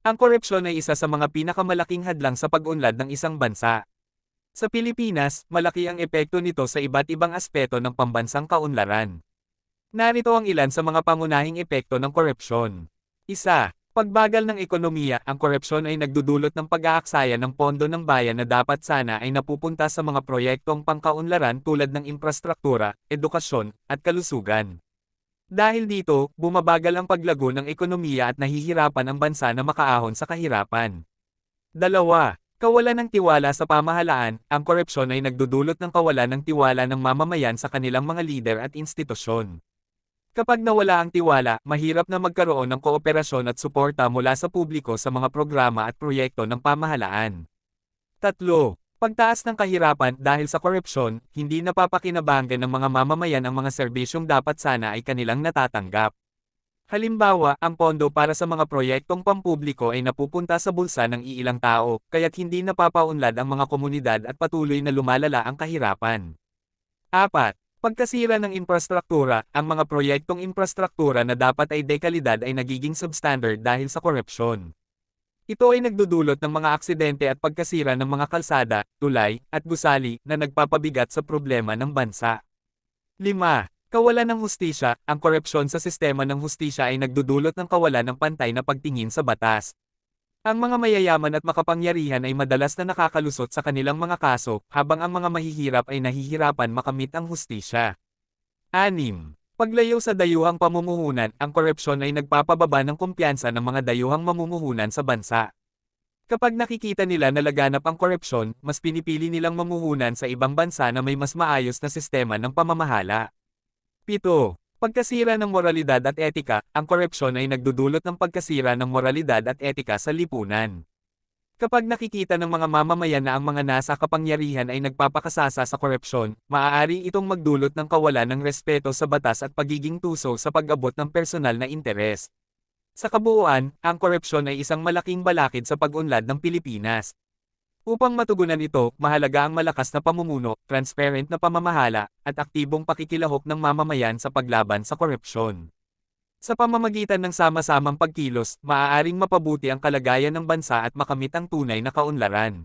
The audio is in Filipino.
Ang korupsyon ay isa sa mga pinakamalaking hadlang sa pag-unlad ng isang bansa. Sa Pilipinas, malaki ang epekto nito sa iba't ibang aspeto ng pambansang kaunlaran. Narito ang ilan sa mga pangunahing epekto ng korupsyon. Isa, pagbagal ng ekonomiya. Ang korupsyon ay nagdudulot ng pag-aaksaya ng pondo ng bayan na dapat sana ay napupunta sa mga proyektong pangkaunlaran tulad ng infrastruktura, edukasyon, at kalusugan. Dahil dito, bumabagal ang paglago ng ekonomiya at nahihirapan ang bansa na makaahon sa kahirapan. Dalawa, kawalan ng tiwala sa pamahalaan. Ang korupsyon ay nagdudulot ng kawalan ng tiwala ng mamamayan sa kanilang mga lider at institusyon. Kapag nawala ang tiwala, mahirap na magkaroon ng kooperasyon at suporta mula sa publiko sa mga programa at proyekto ng pamahalaan. Tatlo, pagtaas ng kahirapan. Dahil sa korupsyon, hindi napapakinabangan ng mga mamamayan ang mga serbisyong dapat sana ay kanilang natatanggap. Halimbawa, ang pondo para sa mga proyektong pampubliko ay napupunta sa bulsa ng iilang tao, kaya't hindi napapaunlad ang mga komunidad at patuloy na lumalala ang kahirapan. Apat, pagkasira ng infrastruktura. Ang mga proyektong infrastruktura na dapat ay dekalidad ay nagiging substandard dahil sa korupsyon. Ito ay nagdudulot ng mga aksidente at pagkasira ng mga kalsada, tulay, at gusali na nagpapabigat sa problema ng bansa. 5. Kawalan ng hustisya. Ang korupsyon sa sistema ng hustisya ay nagdudulot ng kawalan ng pantay na pagtingin sa batas. Ang mga mayayaman at makapangyarihan ay madalas na nakakalusot sa kanilang mga kaso, habang ang mga mahihirap ay nahihirapan makamit ang hustisya. 6. Paglayo sa dayuhang pamumuhunan. Ang korupsyon ay nagpapababa ng kumpiyansa ng mga dayuhang mamumuhunan sa bansa. Kapag nakikita nila na laganap ang korupsyon, mas pinipili nilang mamuhunan sa ibang bansa na may mas maayos na sistema ng pamamahala. 7. Pagkasira ng moralidad at etika. Ang korupsyon ay nagdudulot ng pagkasira ng moralidad at etika sa lipunan. Kapag nakikita ng mga mamamayan na ang mga nasa kapangyarihan ay nagpapakasasa sa korupsyon, maaari itong magdulot ng kawalan ng respeto sa batas at pagiging tuso sa pag-abot ng personal na interes. Sa kabuuan, ang korupsyon ay isang malaking balakid sa pag-unlad ng Pilipinas. Upang matugunan ito, mahalaga ang malakas na pamumuno, transparent na pamamahala, at aktibong pakikilahok ng mamamayan sa paglaban sa korupsyon. Sa pamamagitan ng sama-samang pagkilos, maaaring mapabuti ang kalagayan ng bansa at makamit ang tunay na kaunlaran.